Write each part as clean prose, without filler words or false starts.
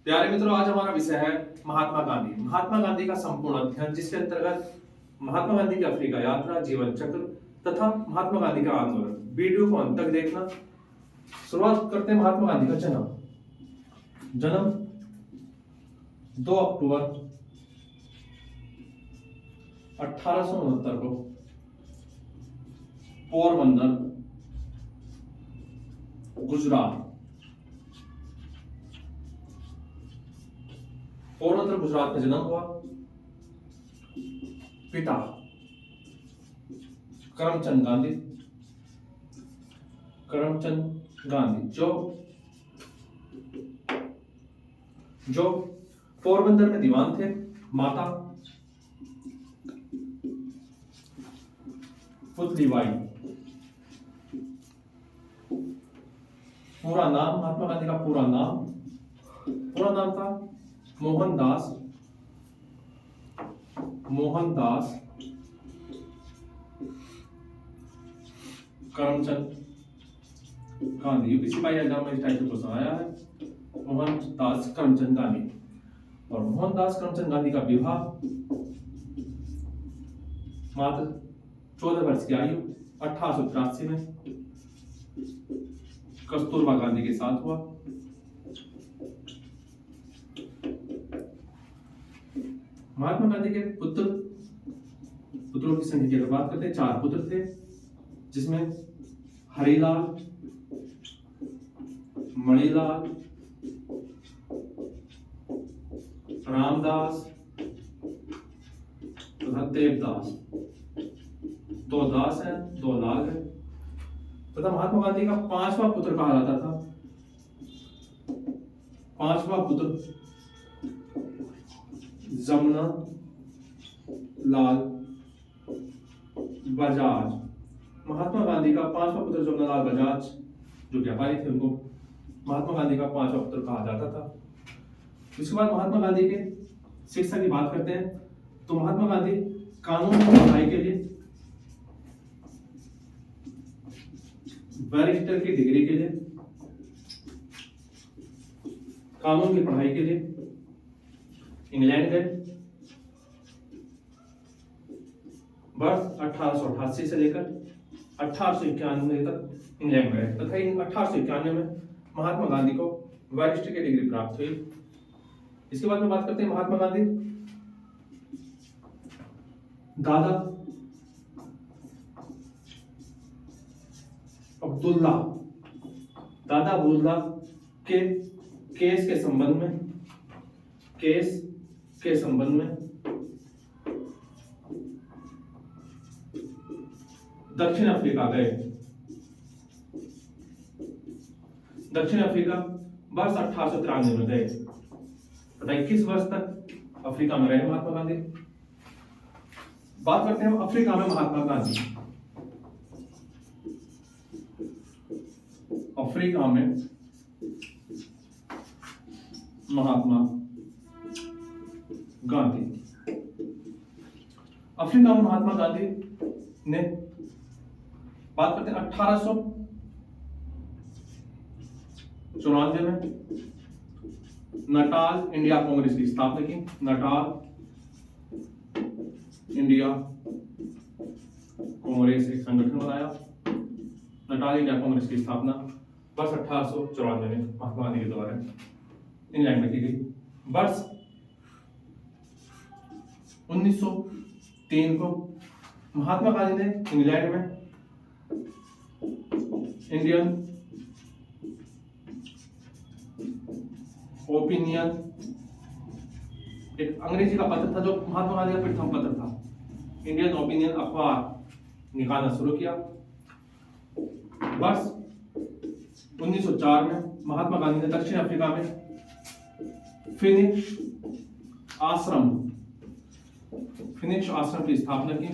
प्यारे मित्रों, आज हमारा विषय है महात्मा गांधी। महात्मा गांधी का संपूर्ण अध्ययन, जिसके अंतर्गत महात्मा गांधी की अफ्रीका यात्रा, जीवन चक्र तथा महात्मा गांधी का आंदोलन। वीडियो को अंत तक देखना। शुरुआत करते हैं महात्मा गांधी का जन्म 2 अक्टूबर 1869 को पोरबंदर, गुजरात। पोरबंदर गुजरात में जन्म हुआ। पिता करमचंद गांधी जो पोरबंदर में दीवान थे। माता पुतलीबाई। पूरा नाम, महात्मा गांधी का पूरा नाम था मोहनदास करमचंद गांधी। यूपीएससी का एग्जाम में इस टाइप से क्वेश्चन आया है। मोहनदास करमचंद गांधी। और मोहनदास करमचंद गांधी का विवाह मात्र 14 वर्ष की आयु 1883 में कस्तूरबा गांधी के साथ हुआ। महात्मा गांधी के पुत्रों की संख्या की अगर बात करते हैं, 4 पुत्र थे, जिसमें हरिलाल, मणिलाल, रामदास तथा देवदास। 2 दास हैं, 2 लाल हैं। तथा महात्मा गांधी का 5वां पुत्र कहा जाता था। 5वां पुत्र जमुना लाल बजाज। महात्मा गांधी का 5वां पुत्र जमुना लाल बजाज, जो व्यापारी थे, उनको महात्मा गांधी का 5वां पुत्र कहा जाता था। उसके बाद महात्मा गांधी के शिक्षा की बात करते हैं, तो महात्मा गांधी कानून की पढ़ाई के लिए, बैरिस्टर की डिग्री के लिए, कानून की पढ़ाई के लिए इंग्लैंड गए। वर्ष 1888 से लेकर 1891 तक इंग्लैंड गए तथा 1891 में महात्मा गांधी को बैरिस्टर की डिग्री प्राप्त हुई। इसके बाद में बात करते हैं महात्मा गांधी दादा अब्दुल्ला के केस के संबंध में दक्षिण अफ्रीका गए। दक्षिण अफ्रीका वर्ष 1893 में गए तथा 21 वर्ष तक अफ्रीका में रहे महात्मा गांधी। बात करते हैं अफ्रीका में महात्मा गांधी। अफ्रीका में महात्मा गांधी। अफ्रीका में महात्मा गांधी ने, बात करते हैं 1894 में नटाल इंडिया कांग्रेस की स्थापना की। नटाल इंडिया कांग्रेस एक संगठन बनाया। नटाल इंडिया कांग्रेस की स्थापना वर्ष 1894 में महात्मा गांधी के द्वारा इंग्लैंड में की गई। वर्ष 1903 को महात्मा गांधी ने इंग्लैंड में इंडियन ओपिनियन, एक अंग्रेजी का पत्र था जो महात्मा गांधी का प्रथम पत्र था, इंडियन ओपिनियन अखबार निकालना शुरू किया। वर्ष 1904 में महात्मा गांधी ने दक्षिण अफ्रीका में फिनिक्स आश्रम की स्थापना की,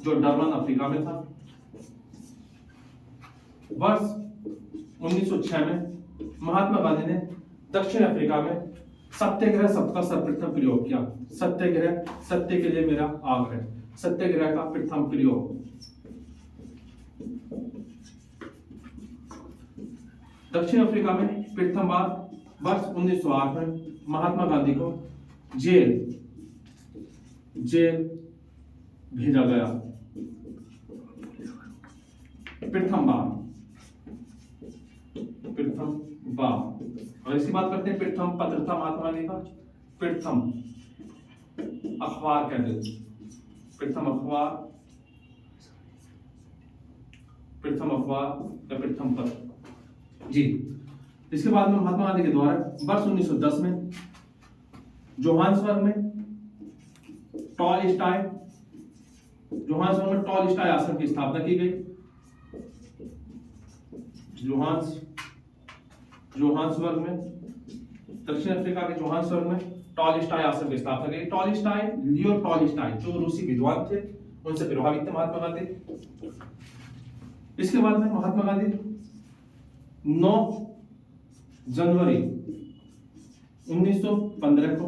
जो डरबन अफ्रीका में था। वर्ष 1906 में महात्मा गांधी ने दक्षिण अफ्रीका में सत्याग्रह शब्द का सर्वप्रथम प्रयोग किया। सत्याग्रह, सत्य के लिए मेरा आग्रह, सत्याग्रह का प्रथम प्रयोग। दक्षिण अफ्रीका में प्रथम बार वर्ष 1908 में महात्मा गांधी को जेल भेजा गया प्रथम बार। और इसकी बात करते हैं, प्रथम पत्र था महात्मा गांधी का, प्रथम अखबार कहते थे, प्रथम अखबार या प्रथम पत्र जी। इसके बाद में महात्मा गांधी के द्वारा वर्ष 1910 में जोहान्सबर्ग में टॉलस्टॉय आश्रम की स्थापना की गई। जोहान्सबर्ग में, दक्षिण अफ्रीका के जोहान्सबर्ग में टॉलस्टॉय आश्रम की स्थापना की। लियो टॉलस्टॉय जो रूसी विद्वान थे, उनसे प्रभावित थे महात्मा गांधी। इसके बाद में महात्मा गांधी 9 जनवरी 1915 को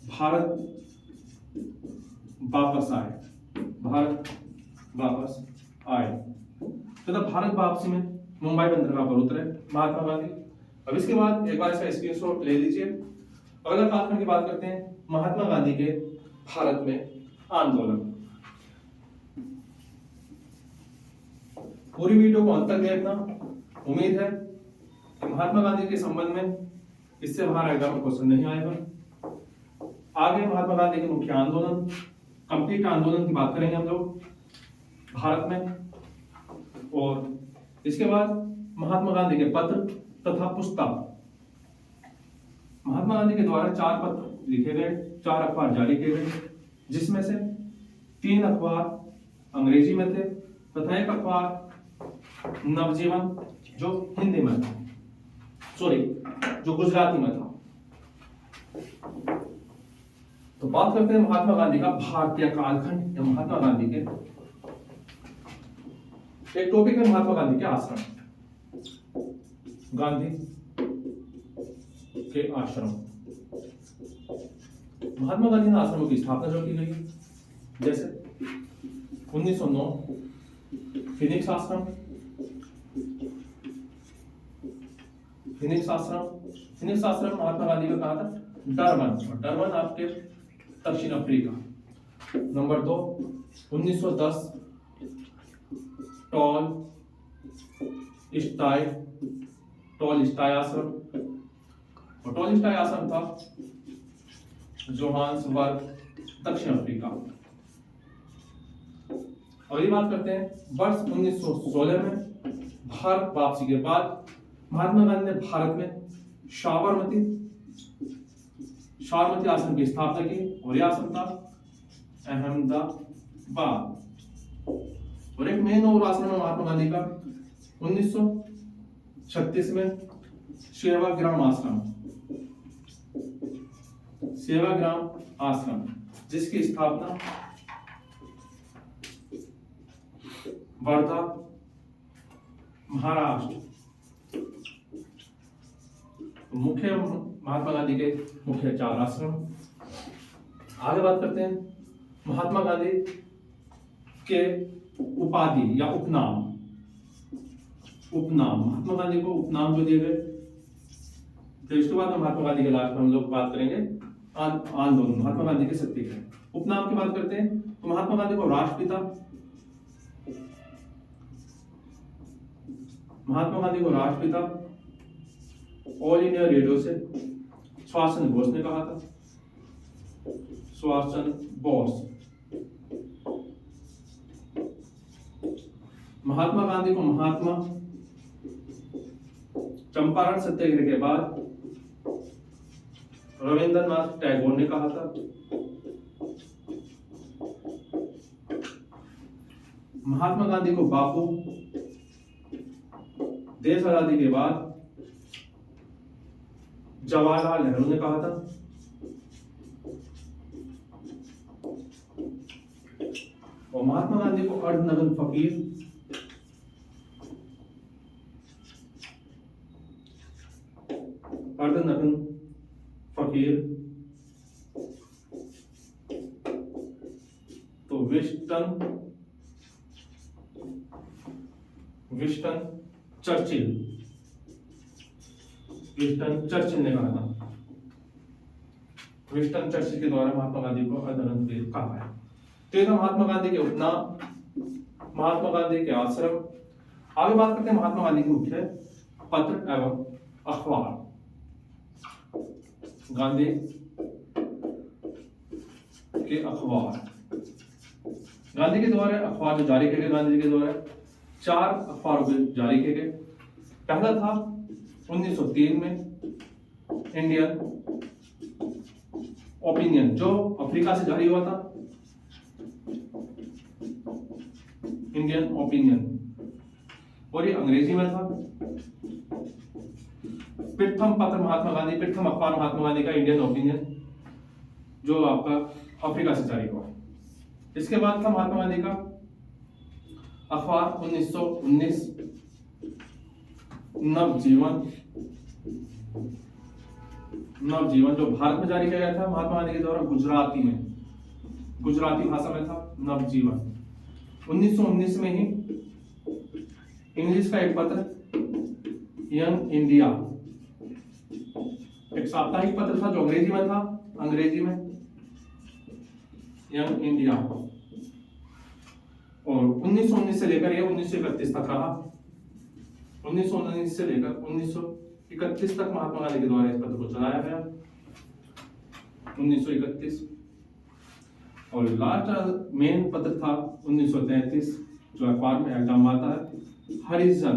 भारत वापस आए तथा भारत वापसी में मुंबई बंदरगाह पर उतरे महात्मा गांधी। अब इसके बाद एक बार इसका स्क्रीनशॉट ले लीजिए। अगला कालखंड की बात करते हैं, महात्मा गांधी के भारत में आंदोलन। पूरी वीडियो को अंत तक देखना। उम्मीद है कि महात्मा गांधी के संबंध में इससे बाहर एग्जाम में क्वेश्चन नहीं आएगा। आगे महात्मा गांधी के मुख्य आंदोलन, कंप्लीट आंदोलन की बात करेंगे हम लोग भारत में। और इसके बाद महात्मा गांधी के पत्र तथा पुस्तक। महात्मा गांधी के द्वारा 4 पत्र लिखे गए, 4 अखबार जारी किए गए, जिसमें से 3 अखबार अंग्रेजी में थे तथा 1 अखबार नवजीवन जो हिंदी में था, जो गुजराती में था। तो बात करते हैं महात्मा गांधी का भारतीय कालखंड या महात्मा गांधी के, एक टॉपिक है महात्मा गांधी के आश्रम, गांधी के आश्रम। महात्मा गांधी ने आश्रमों की स्थापना जो की गई, जैसे 1909 फिनिक्स आश्रम महात्मा गांधी का कहा था डरबन आपके दक्षिण अफ्रीका। नंबर 2 1910 टॉलस्टॉय आश्रम, और टॉलस्टॉय आश्रम था जोहान्सबर्ग दक्षिण अफ्रीका। और ये बात करते हैं वर्ष 1916 में भारत वापसी के बाद महात्मा गांधी ने भारत में साबरमती आश्रम की स्थापना की, और यह आश्रम था अहमदाबाद। और एक मेन और आश्रम है महात्मा गांधी का 1936 में सेवाग्राम आश्रम, जिसकी स्थापना वर्धा महाराष्ट्र। मुख्य महात्मा गांधी के मुख्य 4 आश्रम। आगे बात करते हैं महात्मा गांधी के उपाधि या उपनाम। महात्मा गांधी को उपनाम जो दिए गए, तो इसके बाद में महात्मा गांधी के लास्ट में हम लोग बात करेंगे आंदोलन, महात्मा गांधी के सत्याग्रह। उपनाम की बात करते हैं तो महात्मा गांधी को राष्ट्रपिता, ऑल इंडिया रेडियो से सुभाष चंद्र बोस ने कहा था, महात्मा गांधी को महात्मा चंपारण सत्याग्रह के बाद रविंद्रनाथ टैगोर ने कहा था। महात्मा गांधी को बापू देश आजादी के बाद जवाहरलाल नेहरू ने कहा था। और महात्मा गांधी को अर्धनग्न फकीर तो विस्टन चर्चिल विंस्टन चर्चिल ने कहा था। विंस्टन चर्चिल के द्वारा महात्मा गांधी को अर्धनग्न कहा है। तो ये था महात्मा गांधी के उपनाम, महात्मा गांधी के आश्रम। आगे बात करते हैं महात्मा गांधी के मुख्य पत्र एवं अखबार। गांधी के अखबार, गांधी के द्वारा अखबार जो जारी किए गए, गांधी जी के द्वारा 4 अखबार जारी किए गए। पहला था 1903 में इंडियन ओपिनियन, जो अफ्रीका से जारी हुआ था। इंडियन ओपिनियन, और ये अंग्रेजी में था। प्रथम पत्र महात्मा गांधी, प्रथम अखबार महात्मा गांधी का इंडियन ओपिनियन, जो आपका अफ्रीका से जारी हुआ। इसके बाद था महात्मा गांधी का अखबार 1919 नवजीवन, नवजीवन जो भारत में जारी किया गया था महात्मा गांधी के द्वारा गुजराती में, गुजराती भाषा में था नवजीवन। 1919 में ही इंग्लिश का एक पत्र यंग इंडिया, एक साप्ताहिक पत्र था जो अंग्रेजी में था, अंग्रेजी में यंग इंडिया। और 1919 से लेकर यह 1931 तक रहा। 1919 से लेकर 1931 तक महात्मा गांधी के द्वारा इस पत्र को चलाया गया। 1931 और लास्ट मेन पत्र था 1933, जो अखबार में एग्जाम आता है, हरिजन,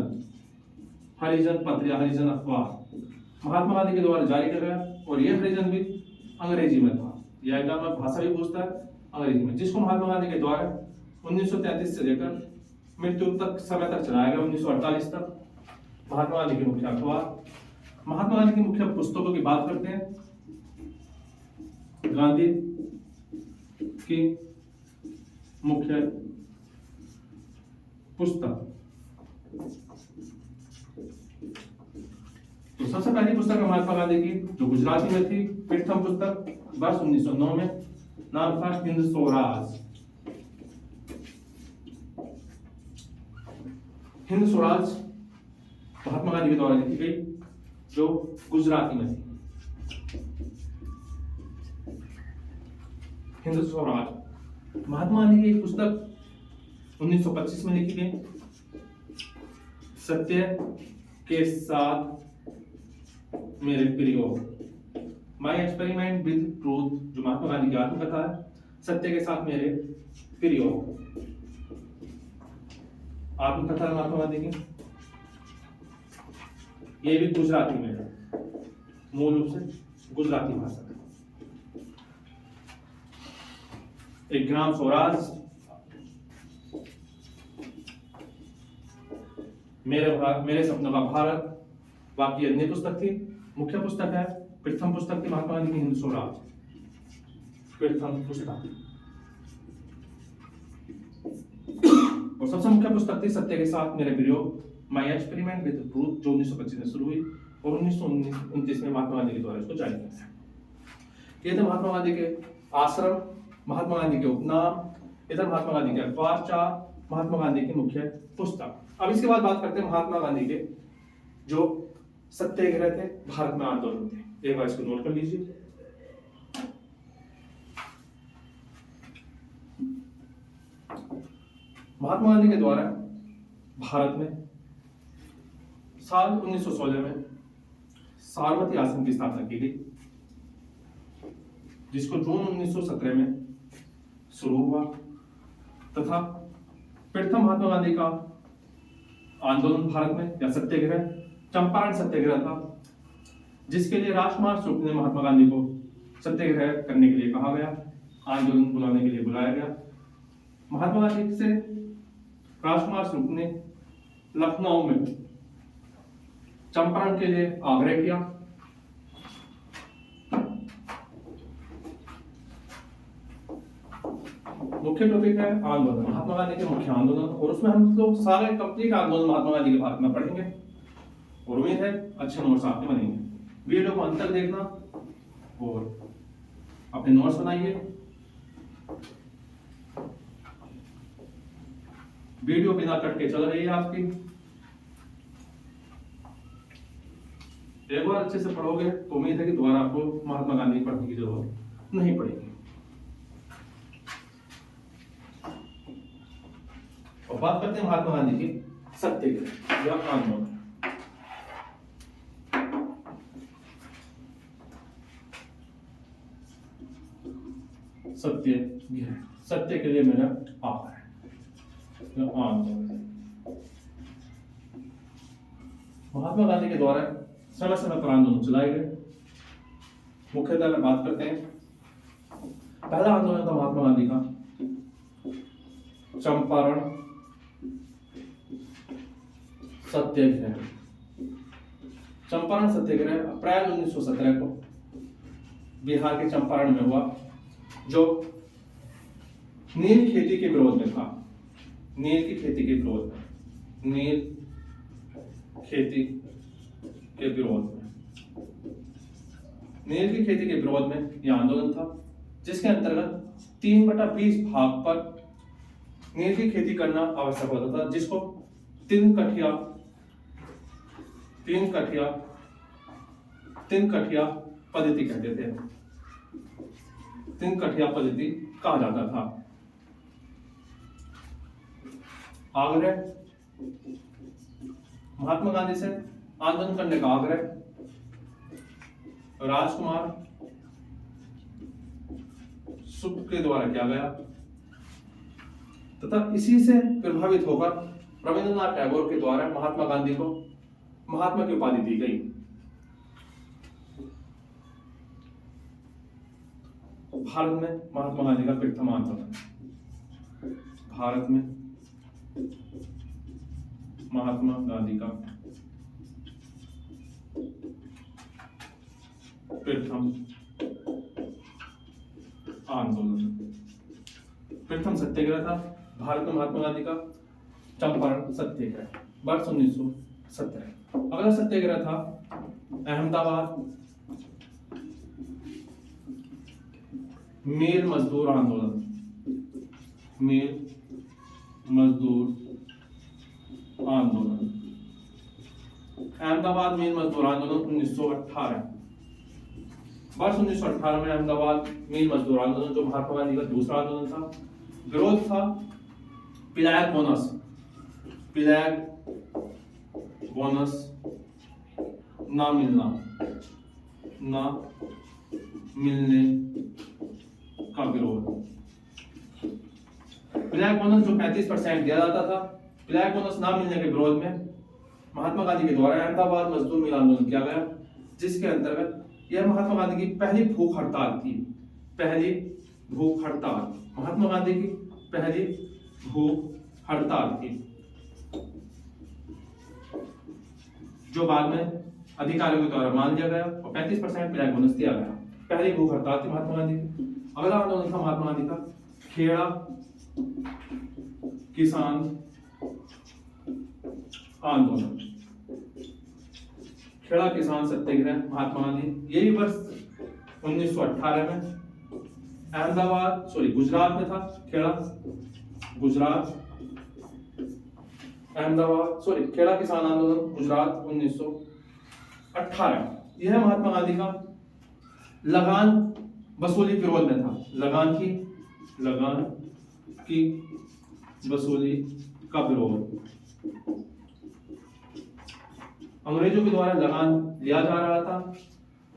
हरिजन पत्र या हरिजन अखबार महात्मा गांधी के द्वारा जारी किया गया। और यह हरिजन भी अंग्रेजी में था। यह एग्जाम में भाषा भी पूछता है अंग्रेजी में, जिसको महात्मा गांधी के द्वारा 1933 से लेकर मृत्यु तक समय तक चलाया गया, 1948 तक। महात्मा गांधी के मुख्य अखबार, महात्मा गांधी की मुख्य पुस्तकों की बात करते हैं। गांधी की मुख्य पुस्तक, तो सबसे पहली पुस्तक है महात्मा गांधी की, जो गुजराती में थी। प्रथम पुस्तक वर्ष 1909 में, नाम था हिंद स्वराज। हिंद स्वराज महात्मा गांधी के द्वारा लिखी गई, जो गुजराती में थी। हिंद स्वराज महात्मा गांधी की एक पुस्तक 1925 में लिखी गई। सत्य के साथ मेरे प्रयोग, माई एक्सपेरिमेंट विद ट्रूथ, जो महात्मा गांधी की आत्मकथा है। सत्य के साथ मेरे प्रयोग, आत्मकथा है महात्मा गांधी की। ये भी गुजराती में है, मूल रूप से गुजराती भाषा है। एक ग्राम स्वराज, मेरे सपनों का भारत, बाकी अन्य पुस्तक थी। मुख्य पुस्तक है, प्रथम पुस्तक थी महात्मा गांधी की हिंद स्वराज, प्रथम पुस्तक। और सबसे मुख्य पुस्तक थी सत्य के साथ मेरे प्रयोग, माई एक्सपेरिमेंट विद ट्रूथ, जो 1925 में शुरू हुई और 1929 में महात्मा गांधी के द्वारा इसको जारी किया गया। ये थे महात्मा गांधी के आश्रम, महात्मा गांधी के उपनाम, इधर महात्मा गांधी के अखबार 4, महात्मा गांधी की मुख्य पुस्तक। अब इसके बाद बात करते हैं महात्मा गांधी के जो सत्याग्रह थे, भारत में आंदोलन थे। एक बार इसको नोट कर लीजिए। महात्मा गांधी के द्वारा भारत में साल 1916 में साबरमती आश्रम की स्थापना की गई, जिसको जून 1917 में शुरू हुआ। तथा प्रथम महात्मा गांधी का आंदोलन भारत में या सत्याग्रह चंपारण सत्याग्रह था, जिसके लिए राजकुमार शुक्ल ने महात्मा गांधी को सत्याग्रह करने के लिए कहा गया, आंदोलन बुलाने के लिए बुलाया गया। महात्मा गांधी से राजकुमार शुक्ल ने लखनऊ में चंपारण के लिए आग्रह किया। मुख्य टॉपिक है आंदोलन, महात्मा गांधी के मुख्य आंदोलन, और उसमें हम लोग सारे कंप्लीट आंदोलन महात्मा गांधी के भारत में पढ़ेंगे और उम्मीद है अच्छे नोट्स आपके बनेंगे। वीडियो को अंत तक देखना और अपने नोट्स बनाइए। वीडियो बिना कट के चल रही है आपकी। एक बार अच्छे से पढ़ोगे तो उम्मीद है कि दोबारा आपको महात्मा गांधी पढ़ने की जरूरत नहीं पड़ेगी। और बात करते हैं महात्मा गांधी की सत्याग्रह या आंदोलन। सत्याग्रह, सत्य के लिए मेरा आ है आंदोलन। महात्मा गांधी के द्वारा समय समय पर आंदोलन चलाए गए। मुख्यतः अगर बात करते हैं, पहला आंदोलन था महात्मा गांधी का चंपारण सत्याग्रह। चंपारण सत्याग्रह अप्रैल 1917 को बिहार के चंपारण में हुआ, जो नील खेती के विरोध में था। नील की खेती के विरोध में, नील खेती के विरोध में, नील की खेती के विरोध में यह आंदोलन था, जिसके अंतर्गत 3/20 भाग पर नील की खेती करना आवश्यक होता था, जिसको तीन कठिया पद्धति कहते थे। 3 कठिया पद्धति कहा जाता था। आग्रह, महात्मा गांधी से आंदोलन करने का आग्रह राजकुमार शुक्ल के द्वारा किया गया तथा इसी से प्रभावित होकर रविंद्रनाथ टैगोर के द्वारा महात्मा गांधी को महात्मा की उपाधि दी गई। भारत में महात्मा गांधी का प्रथम आंदोलन, भारत में महात्मा गांधी का प्रथम आंदोलन, प्रथम सत्याग्रह था भारत में महात्मा गांधी का चंपारण सत्याग्रह, वर्ष 1917। अगला सत्याग्रह था अहमदाबाद मील मजदूर आंदोलन, मील मजदूर आंदोलन। अहमदाबाद मील मजदूर आंदोलन 1918, वर्ष 1918 में अहमदाबाद मील मजदूर आंदोलन, जो महात्मा गांधी का दूसरा आंदोलन था। विरोध था पिलायक बोनस, पिलायक बोनस ना मिलना, ना मिलने का विरोध। पिलायक बोनस जो 35% दिया जाता था, पिलायक बोनस ना मिलने के विरोध में महात्मा गांधी के द्वारा अहमदाबाद मजदूर मिल आंदोलन किया गया, जिसके अंतर्गत यह महात्मा गांधी की पहली भूख हड़ताल थी। पहली भूख हड़ताल, महात्मा गांधी की पहली भूख हड़ताल थी, जो बाद में अधिकारियों के द्वारा मान लिया गया और 35% पिलायक बोनस दिया गया। पहली भूख हड़ताल थी महात्मा गांधी की। अगला आंदोलन था महात्मा गांधी का खेड़ा किसान आंदोलन, खेड़ा किसान सत्याग्रह महात्मा गांधी, यही वर्ष 1918 में गुजरात में था। खेड़ा गुजरात, खेड़ा किसान आंदोलन गुजरात 1918। यह महात्मा गांधी का लगान वसूली विरोध में था। लगान की वसूली का विरोध, अंग्रेजों के द्वारा लगान लिया जा रहा था,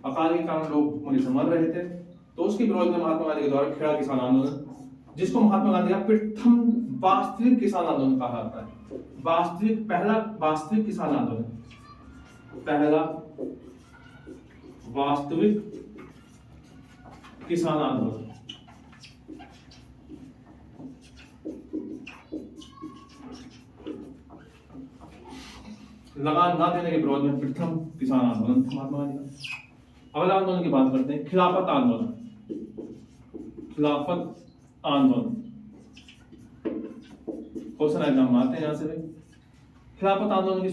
अकाल के कारण लोग भूखमरी से मर रहे थे, तो उसके विरोध में महात्मा गांधी के द्वारा खेड़ा किसान आंदोलन, जिसको महात्मा गांधी का प्रथम वास्तविक किसान आंदोलन कहा जाता है। पहला वास्तविक किसान आंदोलन, पहला वास्तविक किसान आंदोलन। लगान ना देने के विरोध में प्रथम किसान आंदोलन था महात्मा गांधी का। अगला आंदोलन की बात करते हैं, खिलाफत आंदोलन। खिलाफत आंदोलन क्वेश्चन एग्जाम में आते हैं यहां से। खिलाफत आंदोलन की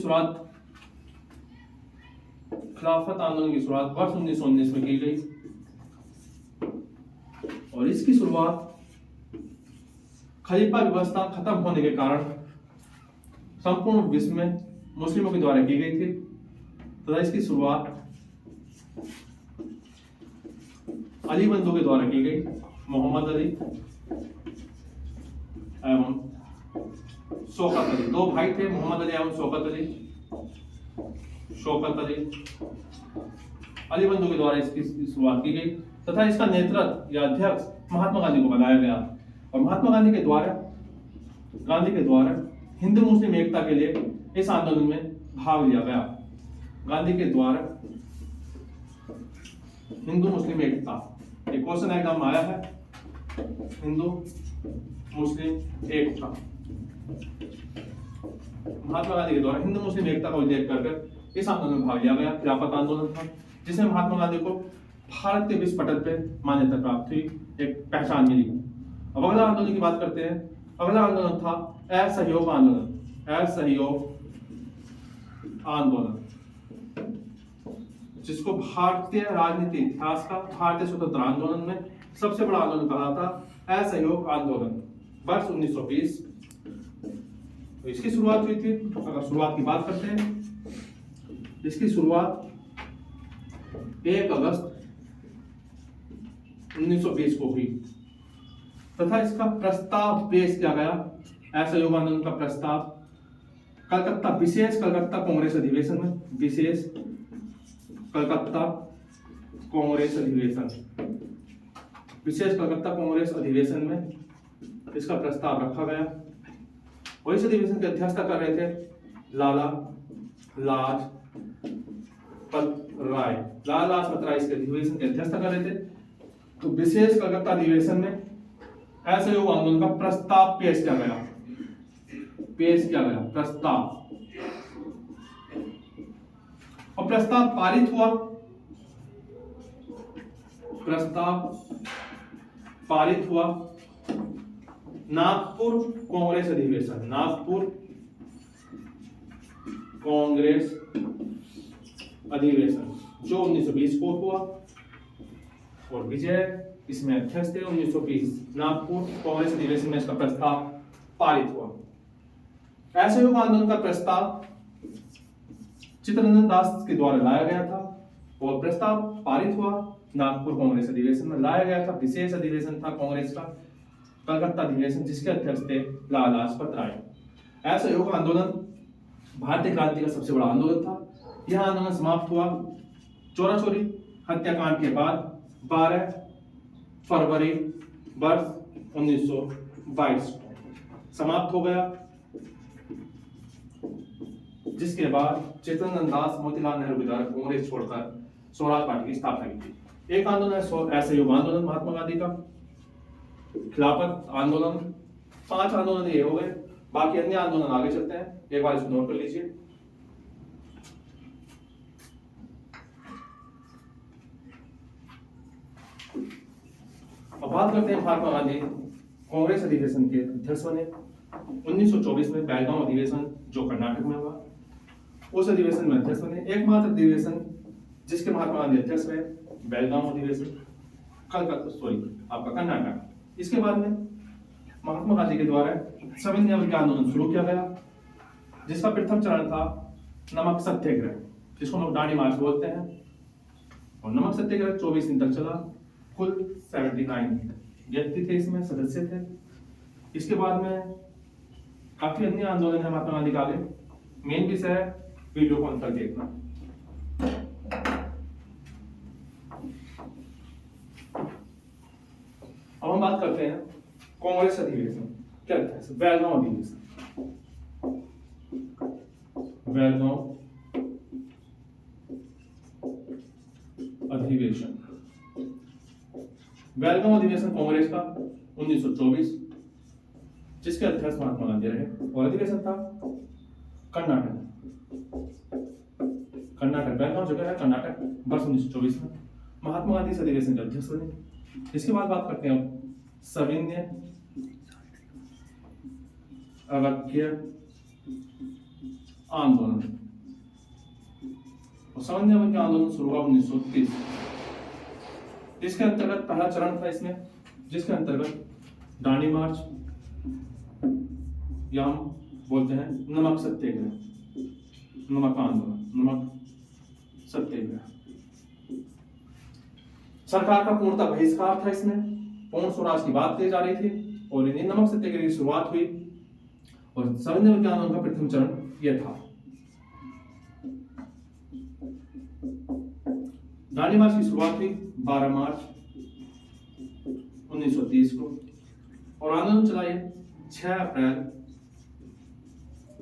शुरुआत वर्ष 1919 में की गई और इसकी शुरुआत खलीफा व्यवस्था खत्म होने के कारण संपूर्ण विश्व में मुस्लिमों के द्वारा की गई थी तथा इसकी शुरुआत अली बंधु के द्वारा की गई। मोहम्मद अली एवं शौकत अली, दो भाई थे, मोहम्मद अली एवं शौकत अली। शौकत अली, अली बंधु के द्वारा इसकी शुरुआत की गई तथा इसका नेतृत्व या अध्यक्ष महात्मा गांधी को बनाया गया। और महात्मा गांधी के द्वारा हिंदू मुस्लिम एकता के लिए इस आंदोलन में भाग लिया गया। गांधी के द्वारा हिंदू मुस्लिम एकता, एक क्वेश्चन एग्जाम में आया है, हिंदू मुस्लिम एकता। महात्मा गांधी के द्वारा हिंदू मुस्लिम एकता का उल्लेख कर इस आंदोलन में भाग लिया गया। खिलाफत आंदोलन था जिसमें महात्मा गांधी को भारत के विश्व पटल पे मान्यता प्राप्त हुई, एक पहचान मिली। अब अगला आंदोलन की बात करते हैं। अगला आंदोलन था असहयोग आंदोलन। असहयोग आंदोलन, जिसको भारतीय राजनीति इतिहास का भारतीय स्वतंत्र आंदोलन में सबसे बड़ा आंदोलन कहा था। असहयोग आंदोलन वर्ष 1920 तो इसकी शुरुआत हुई थी। अगर शुरुआत की बात करते हैं, इसकी शुरुआत 1 अगस्त 1920 को हुई तथा इसका प्रस्ताव पेश किया गया। असहयोग आंदोलन का प्रस्ताव कलकत्ता विशेष कलकत्ता कांग्रेस अधिवेशन में, विशेष कलकत्ता कांग्रेस अधिवेशन, विशेष कलकत्ता कांग्रेस अधिवेशन में इसका प्रस्ताव रखा गया। और इस अधिवेशन की अध्यक्षता कर रहे थे लाला लाजपत राय। लाला लाजपत राय इसके अधिवेशन की अध्यक्षता कर रहे थे। तो विशेष कलकत्ता अधिवेशन में असहयोग आंदोलन का प्रस्ताव पेश किया गया। प्रस्ताव, और प्रस्ताव पारित हुआ। नागपुर कांग्रेस अधिवेशन, नागपुर कांग्रेस अधिवेशन जो 1920 को हुआ। और विजय इसमें अध्यक्ष थे। 1920 नागपुर कांग्रेस अधिवेशन में इसका प्रस्ताव पारित हुआ। असहयोग आंदोलन का प्रस्ताव चित्तरंजन दास के द्वारा लाया गया था और प्रस्ताव पारित हुआ। नागपुर कांग्रेस अधिवेशन में लाया गया था। विशेष अधिवेशन था कांग्रेस का, कलकत्ता अधिवेशन, जिसके अध्यक्ष थे लाला लाजपत राय। असहयोग आंदोलन भारतीय क्रांति का सबसे बड़ा आंदोलन था। यह आंदोलन समाप्त हुआ चोरा चोरी हत्याकांड के बाद 12 फरवरी वर्ष 1922 समाप्त हो गया, जिसके बाद चित्तरंजन दास मोतीलाल नेहरू के द्वारा कांग्रेस छोड़कर स्वराज पार्टी की स्थापना की थी। एक आंदोलन है असहयोग आंदोलन महात्मा गांधी का, खिलाफत आंदोलन, 5 आंदोलन ये हो गए। बाकी अन्य आंदोलन आगे चलते हैं, एक बार इसको नोट कर लीजिए। अब बात करते हैं महात्मा गांधी कांग्रेस अधिवेशन के अध्यक्ष बने। 1924 में बेलगांव अधिवेशन जो कर्नाटक में हुआ, उस अधिवेशन में अध्यक्ष बने। एकमात्र अधिवेशन जिसके महात्मा गांधी अध्यक्ष रहे, बेलगांव अधिवेशन, आपका कर्नाटक। इसके बाद में महात्मा गांधी के द्वारा सविनय अवज्ञा आंदोलन शुरू किया गया, जिसका प्रथम चरण था नमक सत्याग्रह, जिसको हम दांडी मार्च बोलते हैं। और नमक सत्याग्रह 24 दिन तक चला। कुल 79 व्यक्ति थे, इसमें सदस्य थे। इसके बाद में काफी अन्य आंदोलन है महात्मा गांधी का। आगे मेन विषय है, वीडियो को अंत तक देखना। अब हम बात करते हैं कांग्रेस अधिवेशन क्या था। बेलगांव अधिवेशन, बेलगांव अधिवेशन, बेलगांव अधिवेशन कांग्रेस का 1924, जिसके अध्यक्ष महात्मा गांधी रहे। और अधिवेशन था कर्नाटक, बेलगांव जगह है कर्नाटक, वर्ष 1924 में महात्मा गांधी इस अधिवेशन के अध्यक्ष बने। इसके बाद बात करते हैं सविनय अवज्ञा आंदोलन। और सविनय अवज्ञा आंदोलन शुरू हुआ 1930। इसके अंतर्गत पहला चरण था इसमें, जिसके अंतर्गत दांडी मार्च या हम बोलते हैं नमक सत्याग्रह, नमक आंदोलन, नमक सत्याग्रह। सरकार का पूर्णतः बहिष्कार था इसमें, पूर्ण स्वराज की बात की जा रही थी और इन्हीं नमक सत्याग्रह की शुरुआत हुई और सविनय अवज्ञा आंदोलन का प्रथम चरण यह था। दांडी मार्च की शुरुआत हुई 12 मार्च 1930 को और आंदोलन चला 6 अप्रैल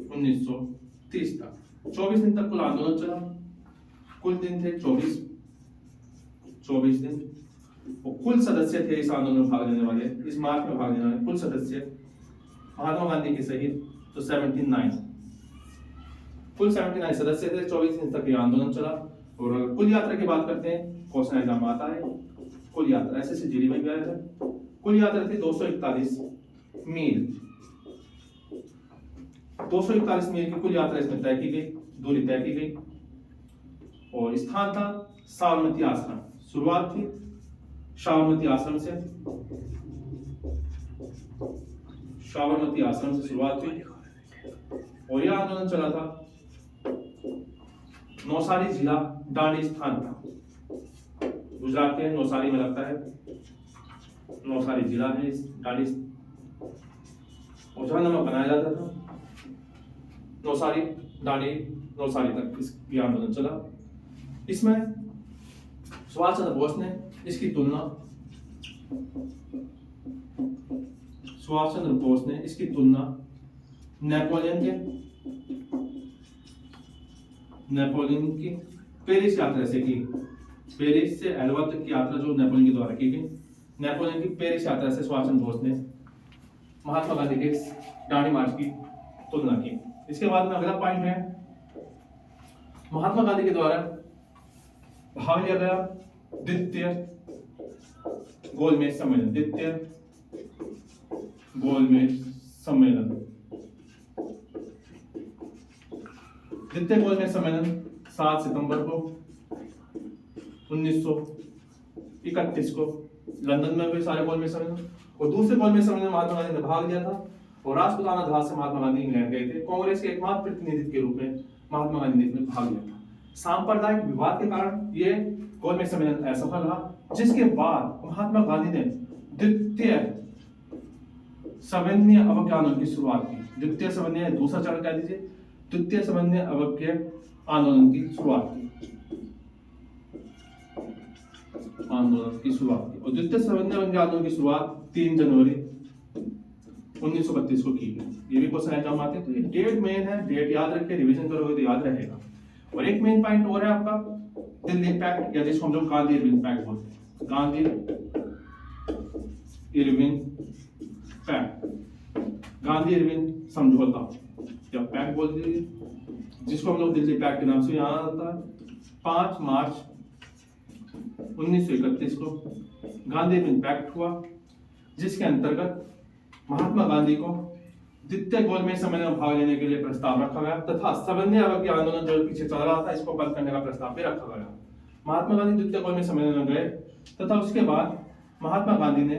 1930 तक। 24 दिन तक कुल आंदोलन चला। कुल दिन थे 24 दिन और कुल सदस्य थे इस आंदोलन में भाग लेने वाले, इस मार्च में भाग लेने वाले कुल सदस्य महात्मा गांधी के सहित तो 79 कुल 79 सदस्य थे। 24 दिन तक ये आंदोलन चला। और कुल यात्रा की बात करते हैं, क्वेश्चन एग्जाम में आता है। कुल यात्रा एसएससी जीडी में गया है। कुल यात्रा थी 241 मील। 241 मील की कुल यात्रा इसमें तय की गई, दूरी तय की गई और स्थान था साबरमती आश्रम। शुरुआत थी साबरमती आश्रम से, साबरमती आश्रम से शुरुआत हुई और यह आंदोलन चला था नौसारी जिला दांडी स्थान था। गुजरात के नौसारी में लगता है, नौसारी जिला है इस दांडी और जहां नमक बनाया जाता था नौसारी दांडी नौसारी तक इसकी आंदोलन चला। इसमें सुभाष चंद्र बोस ने इसकी तुलना नेपोलियन की पेरिस यात्रा से की। पेरिस से एल्वा तक की यात्रा जो नेपोलियन के द्वारा की गई, नेपोलियन की पेरिस यात्रा से सुभाष चंद्र बोस ने महात्मा गांधी के दांडी मार्च की तुलना की। इसके बाद में अगला पॉइंट है, महात्मा गांधी के द्वारा भाग लिया गया द्वितीय गोलमेज सम्मेलन। द्वितीय गोलमेज सम्मेलन 7 सितंबर को 1931 को लंदन में हुए सारे गोलमेज सम्मेलन। और दूसरे गोलमेज सम्मेलन में महात्मा गांधी ने भाग लिया था और राजपुताना जहाज से महात्मा गांधी इंग्लैंड गए थे। कांग्रेस के एकमात्र प्रतिनिधि के रूप में महात्मा गांधी ने इसमें भाग लिया था। सांप्रदायिक विवाद के कारण ये गोलमेज सम्मेलन असफल रहा, जिसके बाद महात्मा गांधी ने द्वितीय सविनय अवज्ञा आंदोलन की शुरुआत की। द्वितीय सविनय दूसरा चरण कह दीजिए, द्वितीय सविनय अवज्ञा आंदोलन की शुरुआत की और द्वितीय सविनय अवज्ञा आंदोलन की शुरुआत 3 जनवरी 1932 को की गई। ये भी क्वेश्चन एग्जाम आते हैं, तो ये डेट मेन है, डेट याद रखिए, रिवीजन करोगे तो याद रहेगा। और एक मेन पॉइंट और है आपका दिल्ली पैक्ट, या जिसको हम लोग गांधी इरविन पैक्ट बोलते हैं। Gandhi Irwin pact, Gandhi Irwin समझौता या पैक्ट बोल दीजिए, जिसको हम लोग दिल्ली पैक्ट के नाम से याद आता है। 5 मार्च 1931 को गांधी इरविन पैक्ट हुआ, जिसके अंतर्गत महात्मा गांधी को द्वितीय गोलमेज सम्मेलन में भाग लेने के लिए प्रस्ताव रखा गया तथा सविनय अवज्ञा आंदोलन जो पीछे चल रहा था इसको बंद करने का प्रस्ताव भी रखा गया। महात्मा गांधी द्वितीय गोलमेज सम्मेलन में गए तथा उसके बाद महात्मा गांधी ने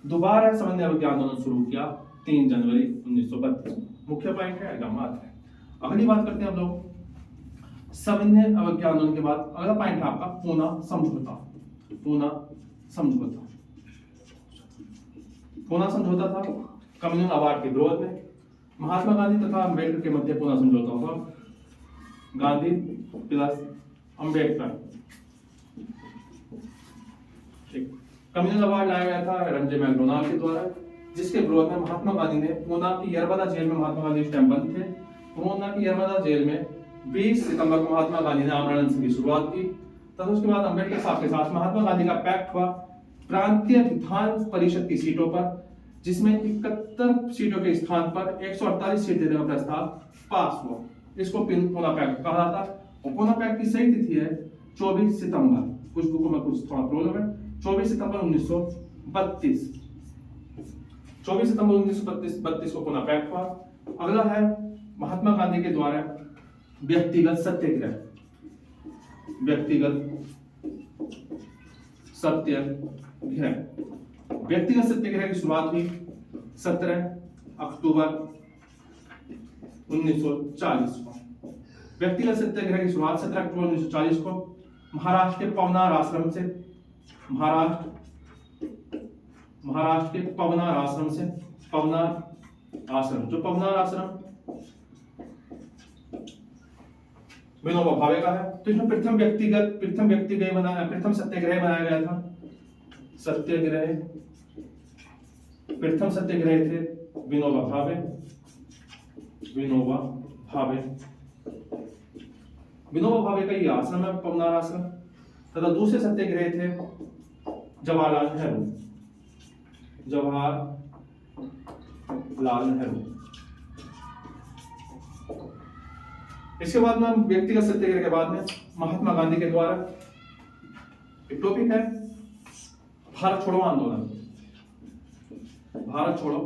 दोबारा सविनय अवज्ञा आंदोलन शुरू किया 3 जनवरी 1932। मुख्य पॉइंट है, एग्जाम आता है। अगली बात करते हैं हम लोग सविनय अवज्ञा आंदोलन के बाद अगला पॉइंट है आपका पूना समझौता। पूना समझौता, पूना समझौता था कम्युनल अवार्ड के विरोध में। महात्मा गांधी तथा अम्बेडकर के मध्य पूना समझौता हुआ। Gandhi plus Ambedkar, communal award लाया गया था रंजन मैकडोनाल्ड के द्वारा, जिसके विरोध में महात्मा गांधी ने पूना की यरबदा जेल में, महात्मा गांधी उस टाइम बंद थे, पूना की यरबदा जेल में 20 सितंबर को महात्मा गांधी ने आमरण अनशन की शुरुआत की। तथा उसके बाद अम्बेडकर साहब के साथ महात्मा गांधी का पैक्ट हुआ प्रांतीय विधान परिषद की सीटों पर, जिसमें 71 सीटों के स्थान पर 148 सीट देने का प्रस्ताव पास हुआ। इसको पूना पैक्ट कहा जाता है। और पूना पैक्ट की सही तिथि है 24 सितंबर, कुछ बुकों में कुछ थोड़ा प्रॉब्लम है, 24 सितंबर 1932। 24 सितंबर 1932 को पूना पैक्ट हुआ। अगला है महात्मा गांधी के द्वारा व्यक्तिगत सत्याग्रह। व्यक्तिगत सत्याग्रह, व्यक्तिगत सत्याग्रह की शुरुआत हुई 17 अक्टूबर 1940 को। व्यक्तिगत सत्याग्रह की शुरुआत 17 अक्टूबर 1940 को महाराष्ट्र के पवनार आश्रम से महाराष्ट्र के पवनार आश्रम से, पवनार आश्रम, जो पवनार आश्रम विनोबा भावे का है। तो इसमें प्रथम सत्याग्रह बनाया गया था। प्रथम सत्याग्रह थे विनोबा भावे। विनोबा भावे का ये आश्रम है पवनार आश्रम। तथा दूसरे सत्याग्रह थे जवाहरलाल नेहरू। इसके बाद में व्यक्तिगत सत्याग्रह के बाद में महात्मा गांधी के द्वारा एक टॉपिक है भारत छोड़ो आंदोलन। भारत छोड़ो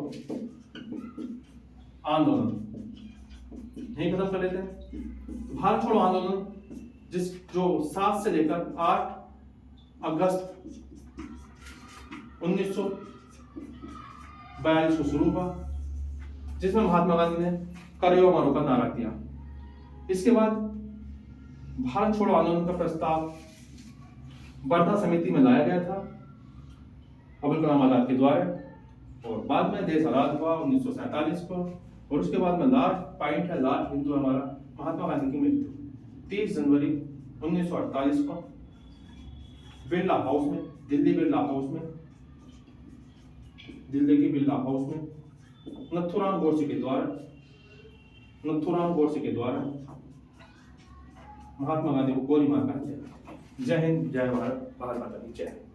आंदोलन यही खत्म कर लेते हैं। भारत छोड़ो आंदोलन जो 7 से लेकर 8 अगस्त 1942 को शुरू हुआ, जिसमें महात्मा गांधी ने करो मरो का नारा दिया। इसके बाद भारत छोड़ो आंदोलन का प्रस्ताव वर्धा समिति में लाया गया था अबुल कलाम आजाद के द्वारा, और बाद में देश आजाद हुआ 1947 को। और उसके बाद में लास्ट पॉइंट है, लास्ट बिंदु हमारा महात्मा गांधी की मृत्यु 30 जनवरी 1948 को बिरला हाउस में, दिल्ली की बिरला हाउस में नथुराम गोडसे के द्वारा महात्मा गांधी को गोली मारकर हत्या। जय हिंद, जय भारत, भारत माता की जय।